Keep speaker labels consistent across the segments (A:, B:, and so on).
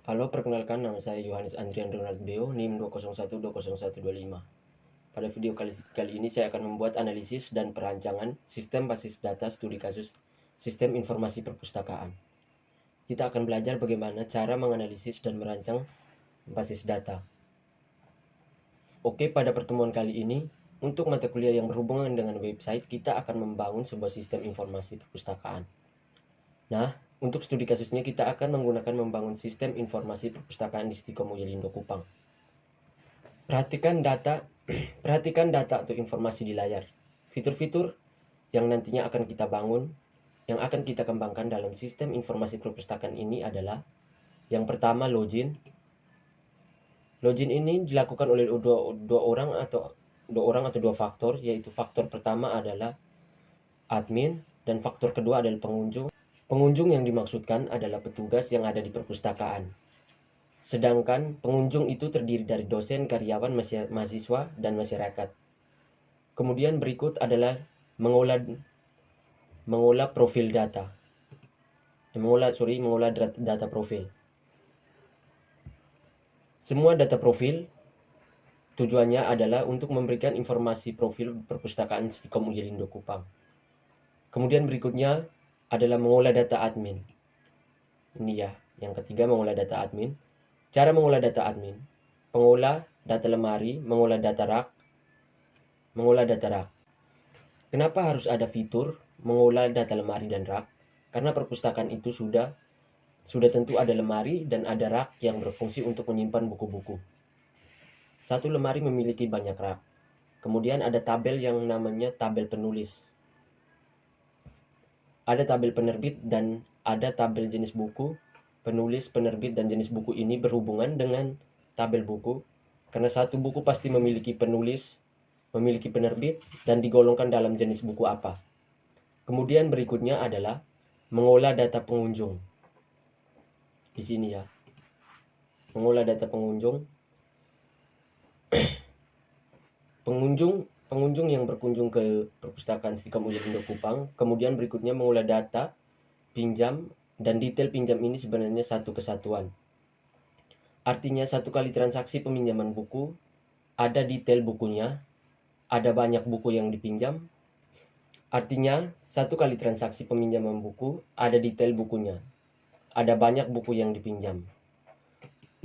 A: Halo, perkenalkan nama saya Yohanes Andrian Ronald Beo, NIM 201201225. Pada video kali ini saya akan membuat analisis dan perancangan sistem basis data studi kasus sistem informasi perpustakaan. Kita akan belajar bagaimana cara menganalisis dan merancang basis data. Oke, pada pertemuan kali ini, untuk mata kuliah yang berhubungan dengan website, kita akan membangun sebuah sistem informasi perpustakaan. Nah, untuk studi kasusnya kita akan menggunakan membangun sistem informasi perpustakaan di Stikom Moyolindo Kupang. Perhatikan data atau informasi di layar. Fitur-fitur yang nantinya akan kita bangun, yang akan kita kembangkan dalam sistem informasi perpustakaan ini adalah yang pertama login. Login ini dilakukan oleh dua orang atau dua faktor, yaitu faktor pertama adalah admin dan faktor kedua adalah pengunjung. Pengunjung yang dimaksudkan adalah petugas yang ada di perpustakaan. Sedangkan pengunjung itu terdiri dari dosen, karyawan, mahasiswa, dan masyarakat. Kemudian berikut adalah mengolah profil data. Mengolah data profil. Semua data profil tujuannya adalah untuk memberikan informasi profil perpustakaan Stikom Moyolindo Kupang. Kemudian berikutnya adalah mengolah data admin. Ini ya, yang ketiga mengolah data admin. Cara mengolah data admin: pengolah data lemari, mengolah data rak. Kenapa harus ada fitur mengolah data lemari dan rak? Karena perpustakaan itu sudah tentu ada lemari dan ada rak yang berfungsi untuk menyimpan buku-buku. Satu lemari memiliki banyak rak. Kemudian ada tabel yang namanya tabel penulis. Ada tabel penerbit dan ada tabel jenis buku. Penulis, penerbit, dan jenis buku ini berhubungan dengan tabel buku, karena satu buku pasti memiliki penulis, memiliki penerbit, dan digolongkan dalam jenis buku apa. Kemudian berikutnya adalah mengolah data pengunjung. Di sini ya, mengolah data pengunjung. Pengunjung yang berkunjung ke perpustakaan Stikom Moyolindo Kupang. Kemudian berikutnya mengolah data pinjam, dan detail pinjam ini sebenarnya satu kesatuan. Artinya satu kali transaksi peminjaman buku, ada detail bukunya, ada banyak buku yang dipinjam. Artinya satu kali transaksi peminjaman buku, ada detail bukunya, ada banyak buku yang dipinjam.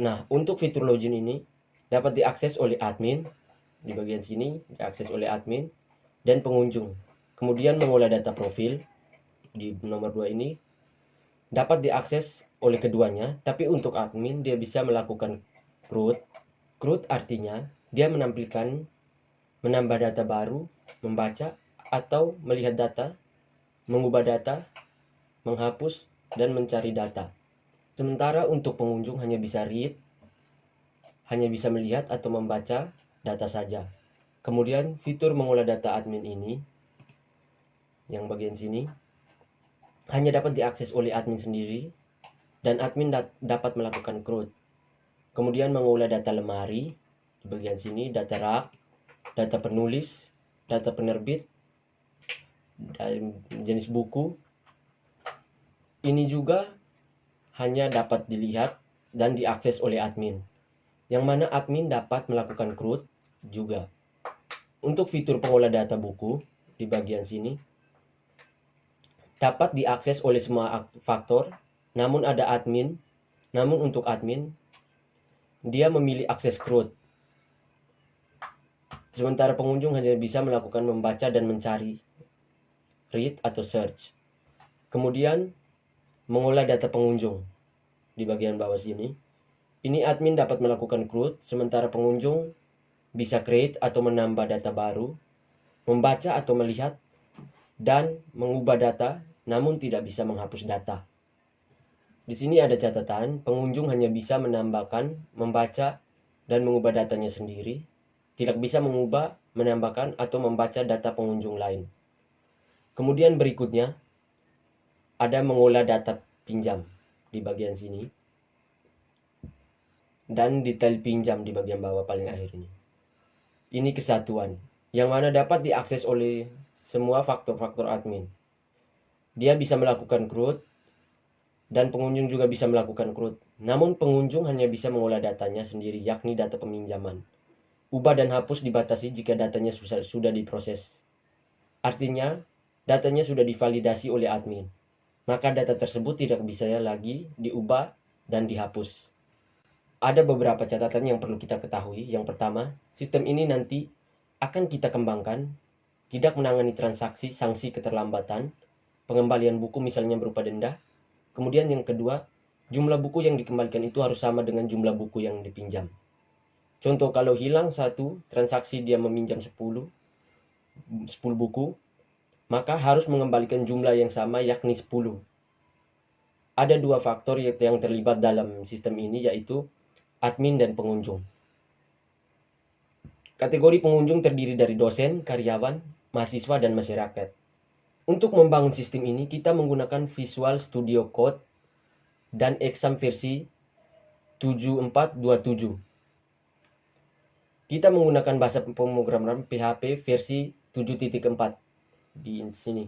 A: Nah, untuk fitur login ini dapat diakses oleh admin. Di bagian sini diakses oleh admin dan pengunjung. Kemudian mengolah data profil di nomor 2 ini dapat diakses oleh keduanya, tapi untuk admin dia bisa melakukan CRUD. CRUD artinya dia menambah data baru, membaca atau melihat data, mengubah data, menghapus, dan mencari data. Sementara untuk pengunjung hanya bisa read, hanya bisa melihat atau membaca data saja. Kemudian fitur mengolah data admin ini, yang bagian sini, hanya dapat diakses oleh admin sendiri, dan admin dapat melakukan CRUD. Kemudian mengolah data lemari, di bagian sini, data rak, data penulis, data penerbit, dan jenis buku. Ini juga hanya dapat dilihat dan diakses oleh admin, yang mana admin dapat melakukan CRUD juga. Untuk fitur pengolah data buku di bagian sini dapat diakses oleh semua faktor, namun untuk admin dia memilih akses CRUD. Sementara pengunjung hanya bisa melakukan membaca dan mencari, read atau search. Kemudian mengolah data pengunjung di bagian bawah sini. Ini admin dapat melakukan CRUD, sementara pengunjung bisa create atau menambah data baru, membaca atau melihat, dan mengubah data, namun tidak bisa menghapus data. Di sini ada catatan, pengunjung hanya bisa menambahkan, membaca, dan mengubah datanya sendiri, tidak bisa mengubah, menambahkan, atau membaca data pengunjung lain. Kemudian berikutnya ada mengolah data pinjam di bagian sini, dan detail pinjam di bagian bawah paling akhir ini. Ini kesatuan, yang mana dapat diakses oleh semua faktor-faktor admin. Dia bisa melakukan CRUD, dan pengunjung juga bisa melakukan CRUD. Namun pengunjung hanya bisa mengolah datanya sendiri, yakni data peminjaman. Ubah dan hapus dibatasi jika datanya sudah diproses. Artinya, datanya sudah divalidasi oleh admin. Maka data tersebut tidak bisa lagi diubah dan dihapus. Ada beberapa catatan yang perlu kita ketahui. Yang pertama, sistem ini nanti akan kita kembangkan, tidak menangani transaksi, sanksi keterlambatan, pengembalian buku misalnya berupa denda. Kemudian yang kedua, jumlah buku yang dikembalikan itu harus sama dengan jumlah buku yang dipinjam. Contoh, kalau hilang satu transaksi dia meminjam 10 buku, maka harus mengembalikan jumlah yang sama yakni 10. Ada dua faktor yang terlibat dalam sistem ini, yaitu admin dan pengunjung. Kategori pengunjung terdiri dari dosen, karyawan, mahasiswa, dan masyarakat. Untuk membangun sistem ini, kita menggunakan Visual Studio Code dan Exam versi 7427. Kita menggunakan bahasa pemrograman PHP versi 7.4 di sini.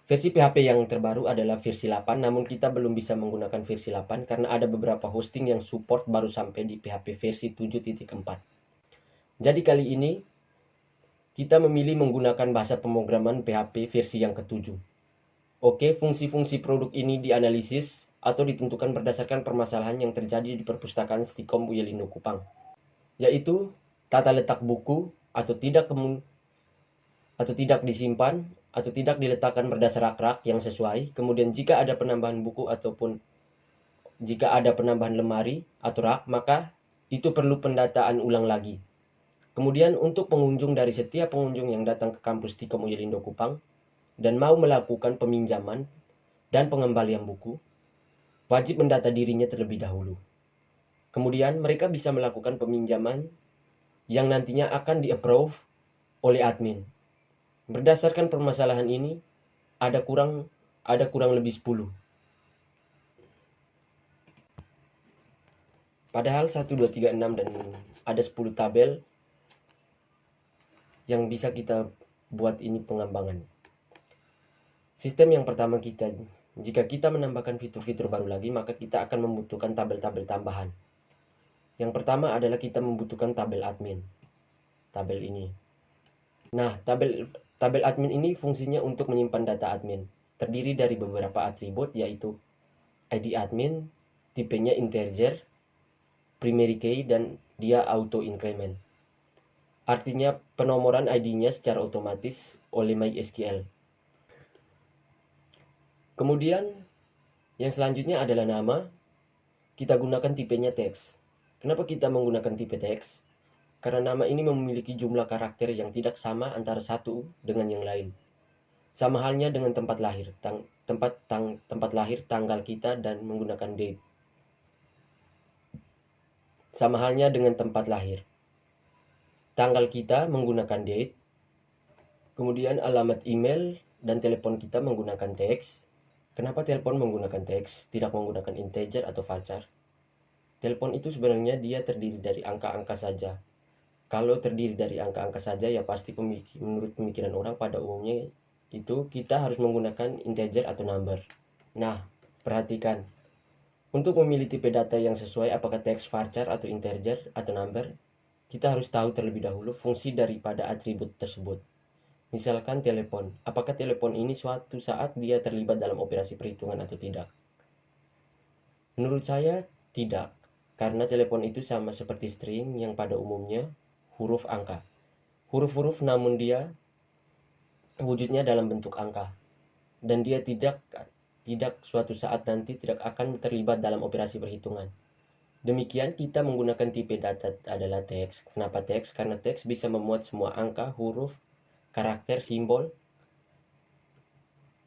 A: Versi PHP yang terbaru adalah versi 8, namun kita belum bisa menggunakan versi 8 karena ada beberapa hosting yang support baru sampai di PHP versi 7.4. Jadi kali ini kita memilih menggunakan bahasa pemrograman PHP versi yang ke-7. Oke, fungsi-fungsi produk ini dianalisis atau ditentukan berdasarkan permasalahan yang terjadi di perpustakaan Stikom Uyelindo Kupang, yaitu tata letak buku atau tidak disimpan atau tidak diletakkan berdasar rak-rak yang sesuai. Kemudian jika ada penambahan buku ataupun jika ada penambahan lemari atau rak, maka itu perlu pendataan ulang lagi. Kemudian untuk pengunjung, dari setiap pengunjung yang datang ke kampus Stikom Uyelindo Kupang dan mau melakukan peminjaman dan pengembalian buku, wajib mendata dirinya terlebih dahulu. Kemudian mereka bisa melakukan peminjaman yang nantinya akan di-approve oleh admin. Berdasarkan permasalahan ini, ada kurang lebih 10. Padahal 1, 2, 3, 6 dan ada 10 tabel yang bisa kita buat ini pengembangan. Sistem yang pertama jika kita menambahkan fitur-fitur baru lagi, maka kita akan membutuhkan tabel-tabel tambahan. Yang pertama adalah kita membutuhkan tabel admin. Tabel ini. Nah, tabel admin ini fungsinya untuk menyimpan data admin. Terdiri dari beberapa atribut, yaitu ID admin, tipenya integer, primary key, dan dia auto increment. Artinya penomoran ID-nya secara otomatis oleh MySQL. Kemudian yang selanjutnya adalah nama. Kita gunakan tipenya teks. Kenapa kita menggunakan tipe teks? Karena nama ini memiliki jumlah karakter yang tidak sama antara satu dengan yang lain. Sama halnya dengan tempat lahir, tempat lahir, tanggal kita, dan menggunakan date. Sama halnya dengan tempat lahir. Tanggal kita menggunakan date. Kemudian alamat email dan telepon kita menggunakan teks. Kenapa telepon menggunakan teks, tidak menggunakan integer atau varchar? Telepon itu sebenarnya dia terdiri dari angka-angka saja. Kalau terdiri dari angka-angka saja, ya pasti menurut pemikiran orang pada umumnya itu kita harus menggunakan integer atau number. Nah, perhatikan. Untuk memilih tipe data yang sesuai apakah teks, varchar, atau integer atau number, kita harus tahu terlebih dahulu fungsi daripada atribut tersebut. Misalkan telepon. Apakah telepon ini suatu saat dia terlibat dalam operasi perhitungan atau tidak? Menurut saya tidak. Karena telepon itu sama seperti string yang pada umumnya huruf angka. Huruf-huruf namun dia wujudnya dalam bentuk angka. Dan dia tidak suatu saat nanti tidak akan terlibat dalam operasi perhitungan. Demikian kita menggunakan tipe data adalah teks. Kenapa teks? Karena teks bisa memuat semua angka, huruf, karakter, simbol.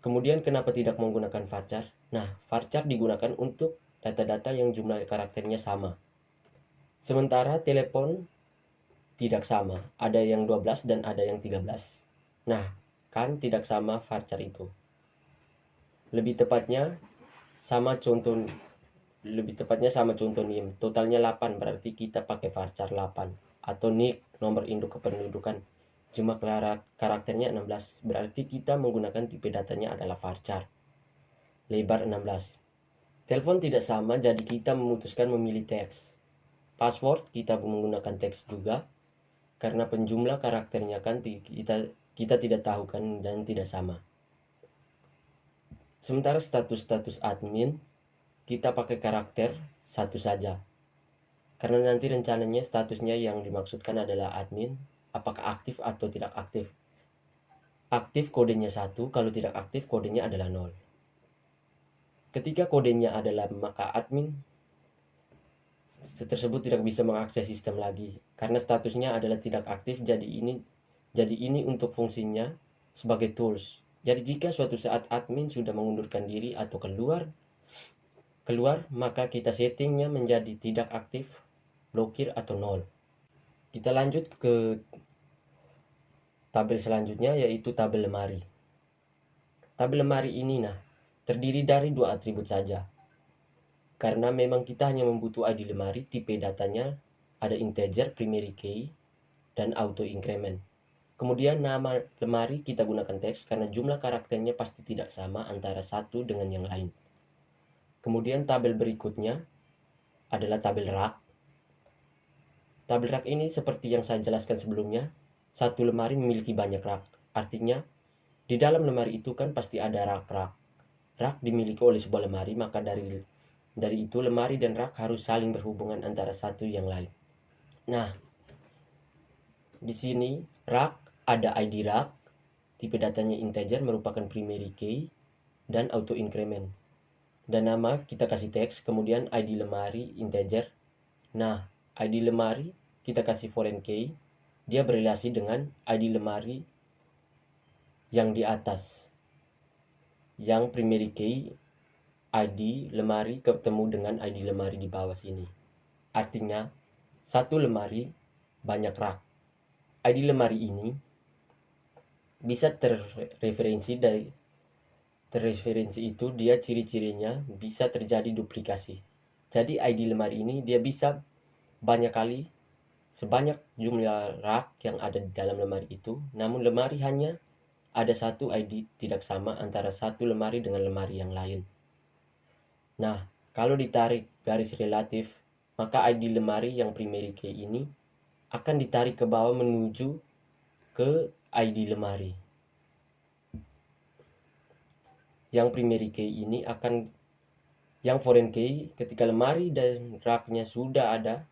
A: Kemudian kenapa tidak menggunakan varchar? Nah, varchar digunakan untuk data-data yang jumlah karakternya sama. Sementara telepon tidak sama. Ada yang 12 dan ada yang 13. Nah, kan tidak sama varchar itu. Lebih tepatnya sama contoh NIM. Totalnya 8, berarti kita pakai varchar 8. Atau NIK, nomor induk kependudukan. Jumlah karakternya 16, berarti kita menggunakan tipe datanya adalah varchar. Lebar 16. Telepon tidak sama, jadi kita memutuskan memilih teks. Password kita menggunakan teks juga, karena penjumlah karakternya kan kita tidak tahu kan dan tidak sama. Sementara status admin kita pakai karakter satu saja. Karena nanti rencananya statusnya yang dimaksudkan adalah admin, apakah aktif atau tidak aktif. Aktif kodenya 1, kalau tidak aktif kodenya adalah 0. Ketika kodenya adalah maka admin tersebut tidak bisa mengakses sistem lagi karena statusnya adalah tidak aktif. Jadi ini untuk fungsinya sebagai tools. Jadi jika suatu saat admin sudah mengundurkan diri atau keluar, maka kita settingnya menjadi tidak aktif, blokir atau 0. Kita lanjut ke tabel selanjutnya, yaitu tabel lemari. Tabel lemari ini terdiri dari 2 atribut saja. Karena memang kita hanya membutuh ID lemari, tipe datanya ada integer, primary key, dan auto increment. Kemudian nama lemari kita gunakan teks karena jumlah karakternya pasti tidak sama antara satu dengan yang lain. Kemudian tabel berikutnya adalah tabel rak. Tabel rak ini seperti yang saya jelaskan sebelumnya, satu lemari memiliki banyak rak. Artinya di dalam lemari itu kan pasti ada rak-rak. Rak dimiliki oleh sebuah lemari, maka dari itu lemari dan rak harus saling berhubungan antara satu yang lain. Nah, di sini rak ada ID rak, tipe datanya integer merupakan primary key dan auto increment. Dan nama kita kasih teks, kemudian ID lemari integer. Nah, ID lemari kita kasih foreign key, dia berrelasi dengan ID lemari yang di atas. Yang primary key ID lemari ketemu dengan ID lemari di bawah sini. Artinya satu lemari banyak rak. ID lemari ini bisa terreferensi itu dia ciri-cirinya bisa terjadi duplikasi. Jadi ID lemari ini dia bisa banyak kali sebanyak jumlah rak yang ada di dalam lemari itu, namun lemari hanya ada satu ID tidak sama antara satu lemari dengan lemari yang lain. Nah, kalau ditarik garis relatif, maka ID lemari yang primary key ini akan ditarik ke bawah menuju ke ID lemari. Yang primary key ini yang foreign key ketika lemari dan raknya sudah ada,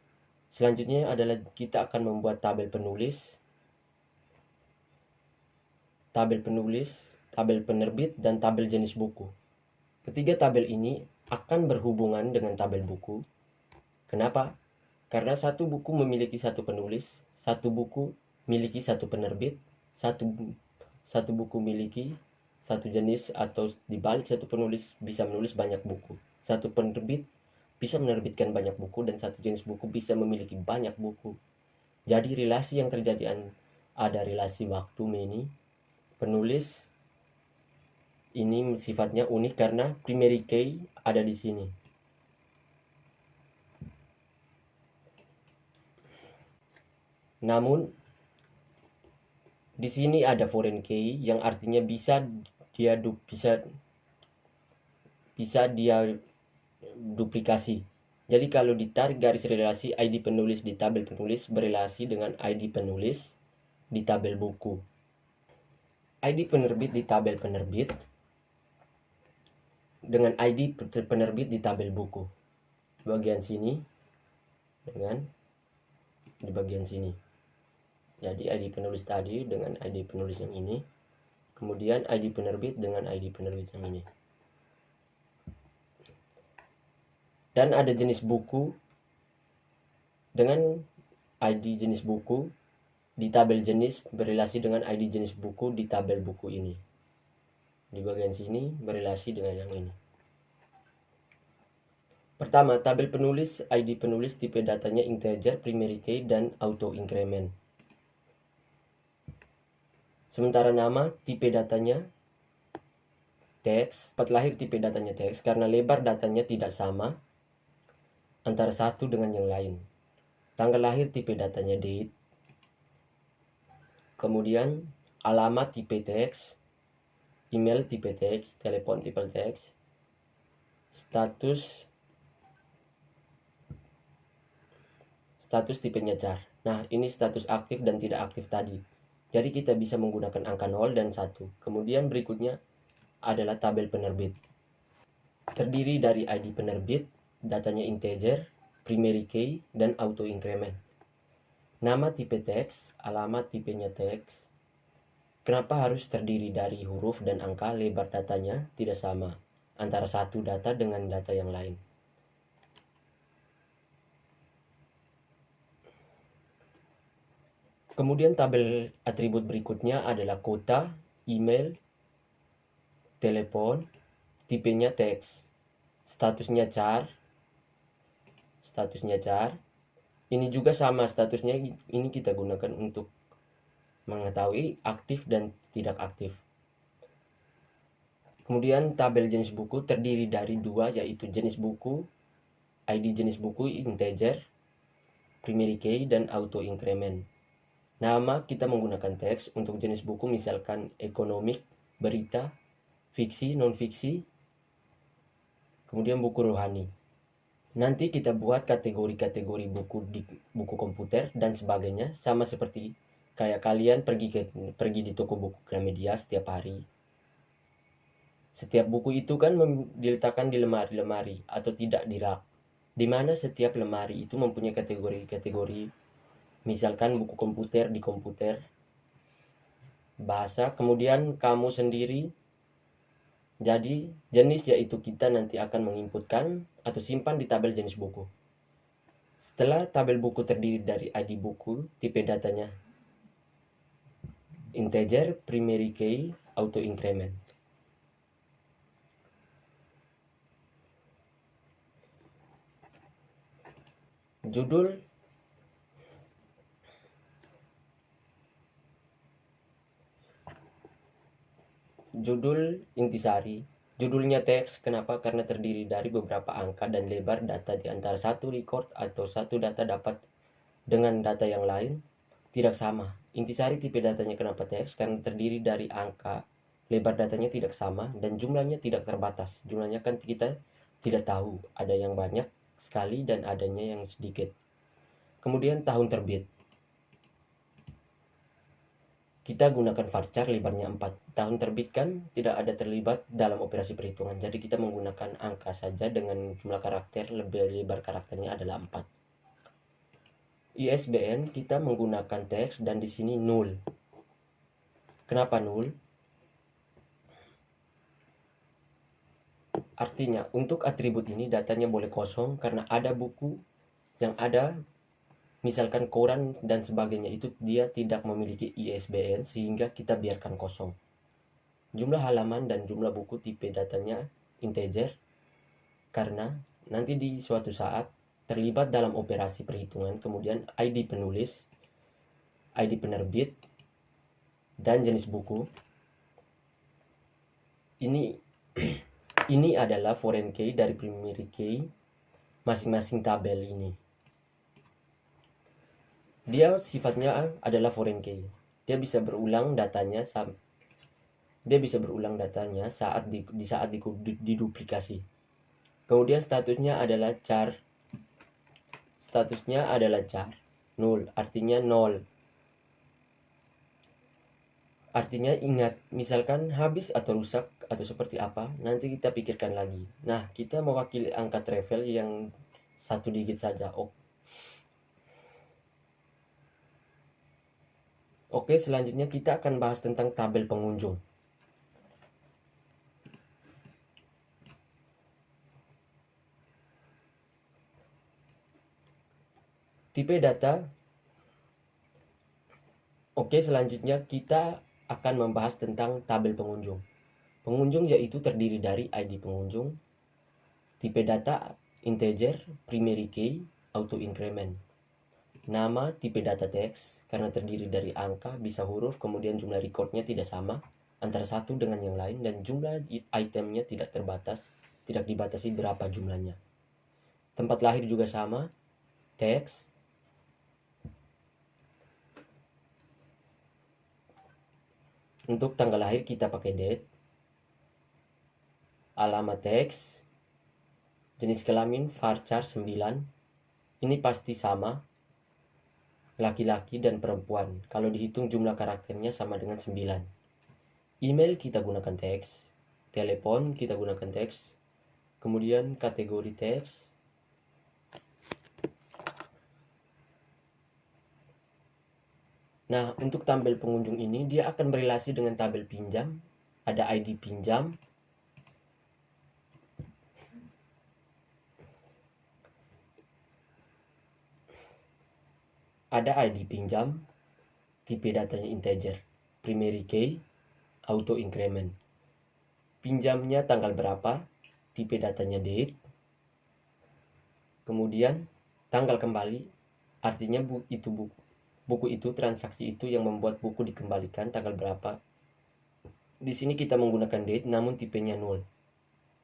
A: selanjutnya adalah kita akan membuat tabel penulis, tabel penerbit, dan tabel jenis buku. Ketiga tabel ini akan berhubungan dengan tabel buku. Kenapa? Karena satu buku memiliki satu penulis, satu buku memiliki satu penerbit, satu buku memiliki satu jenis, atau dibalik satu penulis bisa menulis banyak buku. Satu penerbit bisa menerbitkan banyak buku dan satu jenis buku bisa memiliki banyak buku. Jadi relasi yang terjadi ada relasi waktu many. Penulis ini sifatnya unik karena primary key ada di sini. Namun di sini ada foreign key yang artinya bisa dia duplikasi. Jadi kalau ditarik garis relasi ID penulis di tabel penulis berelasi dengan ID penulis di tabel buku. ID penerbit di tabel penerbit dengan ID penerbit di tabel buku. Bagian sini dengan di bagian sini. Jadi ID penulis tadi dengan ID penulis yang ini. Kemudian ID penerbit dengan ID penerbit yang ini. Dan ada jenis buku dengan ID jenis buku di tabel jenis berelasi dengan ID jenis buku di tabel buku ini. Di bagian sini berelasi dengan yang ini. Pertama, tabel penulis, ID penulis, tipe datanya integer, primary key, dan auto increment. Sementara nama, tipe datanya teks, tempat lahir tipe datanya teks karena lebar datanya tidak sama antara satu dengan yang lain. Tanggal lahir tipe datanya date. Kemudian alamat tipe teks, email tipe teks, telepon tipe teks. status tipenya char. Nah, ini status aktif dan tidak aktif tadi. Jadi kita bisa menggunakan angka 0 dan 1. Kemudian berikutnya adalah tabel penerbit. Terdiri dari ID penerbit, datanya integer, primary key, dan auto increment. Nama tipe teks, alamat tipenya teks. Kenapa harus terdiri dari huruf dan angka? Lebar datanya tidak sama antara satu data dengan data yang lain. Kemudian tabel atribut berikutnya adalah kota, email, telepon, tipenya teks, statusnya char. Ini juga sama statusnya, ini kita gunakan untuk mengetahui aktif dan tidak aktif. Kemudian tabel jenis buku terdiri dari dua, yaitu jenis buku, ID jenis buku integer, primary key, dan auto increment. Nama kita menggunakan teks. Untuk jenis buku misalkan ekonomik, berita, fiksi, non-fiksi, kemudian buku rohani. Nanti kita buat kategori-kategori buku di buku komputer dan sebagainya, sama seperti kayak kalian pergi di toko buku Gramedia setiap hari. Setiap buku itu kan diletakkan di lemari-lemari atau tidak di rak, di mana setiap lemari itu mempunyai kategori-kategori. Misalkan buku komputer di komputer, bahasa, kemudian kamu sendiri. Jadi jenis yaitu kita nanti akan menginputkan atau simpan di tabel jenis buku. Setelah tabel buku terdiri dari ID buku, tipe datanya integer, primary key, auto increment. Judul intisari. Judulnya teks. Kenapa? Karena terdiri dari beberapa angka dan lebar data di antara satu record atau satu data dapat dengan data yang lain tidak sama. Intisari tipe datanya kenapa teks? Karena terdiri dari angka, lebar datanya tidak sama, dan jumlahnya tidak terbatas. Jumlahnya kan kita tidak tahu, ada yang banyak sekali dan adanya yang sedikit. Kemudian tahun terbit. Kita gunakan varchar, lebarnya 4. Tahun terbit kan tidak ada terlibat dalam operasi perhitungan. Jadi kita menggunakan angka saja dengan jumlah karakter, lebar karakternya adalah 4. ISBN kita menggunakan teks dan di sini null. Kenapa null? Artinya untuk atribut ini datanya boleh kosong karena ada buku yang ada, misalkan koran dan sebagainya, itu dia tidak memiliki ISBN sehingga kita biarkan kosong. Jumlah halaman dan jumlah buku tipe datanya integer karena nanti di suatu saat terlibat dalam operasi perhitungan. Kemudian ID penulis, ID penerbit, dan jenis buku. Ini adalah foreign key dari primary key masing-masing tabel ini. Dia sifatnya adalah foreign key. Dia bisa berulang datanya saat diduplikasi. Kemudian statusnya adalah char. Null, artinya 0. Artinya ingat, misalkan habis atau rusak atau seperti apa, nanti kita pikirkan lagi. Nah, kita mewakili angka travel yang 1 digit saja. Oke, selanjutnya kita akan bahas tentang tabel pengunjung. Tipe data. Oke, selanjutnya kita akan membahas tentang tabel pengunjung. Pengunjung yaitu terdiri dari ID pengunjung, tipe data integer, primary key, auto increment. Nama tipe data teks karena terdiri dari angka, bisa huruf, kemudian jumlah recordnya tidak sama antara satu dengan yang lain, dan jumlah itemnya tidak dibatasi berapa jumlahnya. Tempat lahir juga sama, teks. Untuk tanggal lahir kita pakai date. Alamat teks. Jenis kelamin varchar 9. Ini pasti sama, laki-laki dan perempuan. Kalau dihitung jumlah karakternya sama dengan 9. Email kita gunakan teks, telepon kita gunakan teks, kemudian kategori teks. Nah, untuk tabel pengunjung ini dia akan berelasi dengan tabel pinjam. Ada ID pinjam, tipe datanya integer, primary key, auto increment. Pinjamnya tanggal berapa, tipe datanya date. Kemudian tanggal kembali, artinya buku itu, transaksi itu yang membuat buku dikembalikan tanggal berapa. Di sini kita menggunakan date namun tipenya 0.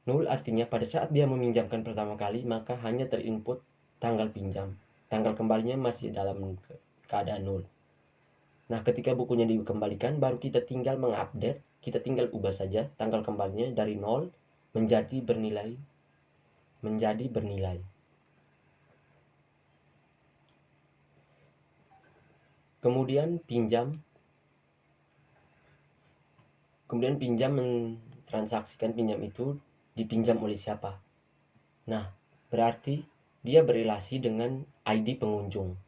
A: 0 artinya pada saat dia meminjamkan pertama kali maka hanya terinput tanggal pinjam. Tanggal kembalinya masih dalam keadaan 0. Nah, ketika bukunya dikembalikan baru kita tinggal mengupdate, kita tinggal ubah saja tanggal kembalinya dari 0 menjadi bernilai. Kemudian pinjam mentransaksikan pinjam itu dipinjam oleh siapa. Nah, berarti dia berelasi dengan ID pengunjung.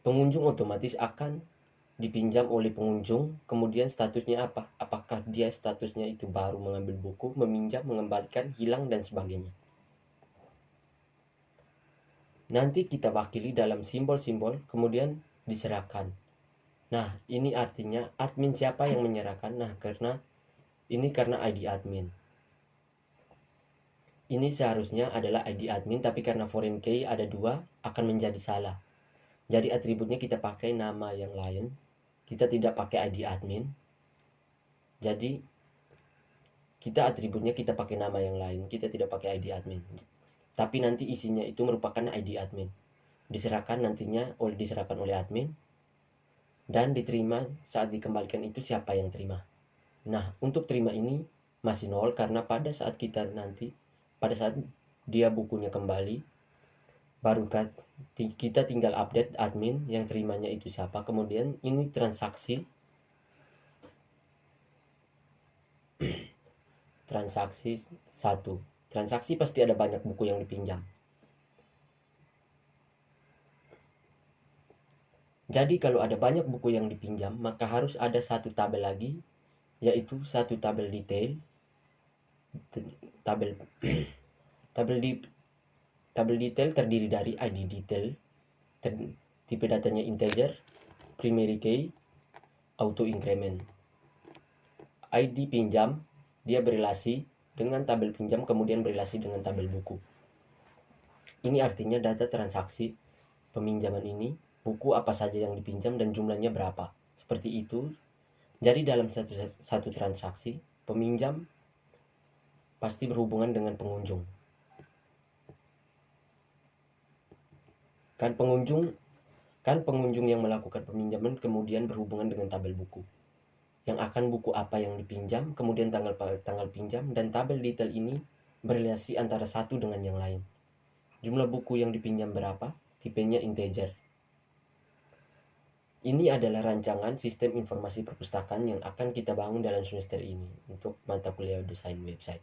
A: Pengunjung otomatis akan dipinjam oleh pengunjung, kemudian statusnya apa? Apakah dia statusnya itu baru mengambil buku, meminjam, mengembalikan, hilang, dan sebagainya. Nanti kita wakili dalam simbol-simbol, kemudian diserahkan. Nah, ini artinya admin siapa yang menyerahkan? Nah, karena ID admin. Ini seharusnya adalah ID admin, tapi karena foreign key ada 2, akan menjadi salah. Jadi atributnya kita pakai nama yang lain. Kita tidak pakai ID admin. Jadi kita atributnya kita pakai nama yang lain. Kita tidak pakai ID admin. Tapi nanti isinya itu merupakan ID admin. Diserahkan oleh admin. Dan diterima saat dikembalikan itu siapa yang terima. Nah, untuk terima ini masih 0 karena pada saat dia bukunya kembali, baru kita tinggal update admin yang terimanya itu siapa. Kemudian ini transaksi 1. Transaksi pasti ada banyak buku yang dipinjam. Jadi kalau ada banyak buku yang dipinjam, maka harus ada satu tabel lagi, yaitu satu tabel detail. Tabel detail terdiri dari ID detail, tipe datanya integer, primary key, auto increment. ID pinjam dia berelasi dengan tabel pinjam, kemudian berelasi dengan tabel buku. Ini artinya data transaksi peminjaman ini, buku apa saja yang dipinjam dan jumlahnya berapa. Seperti itu. Jadi dalam satu transaksi, peminjam pasti berhubungan dengan pengunjung. Kan pengunjung yang melakukan peminjaman kemudian berhubungan dengan tabel buku. Yang akan buku apa yang dipinjam, kemudian tanggal pinjam, dan tabel detail ini berelasi antara satu dengan yang lain. Jumlah buku yang dipinjam berapa, tipenya integer. Ini adalah rancangan sistem informasi perpustakaan yang akan kita bangun dalam semester ini untuk mata kuliah desain website.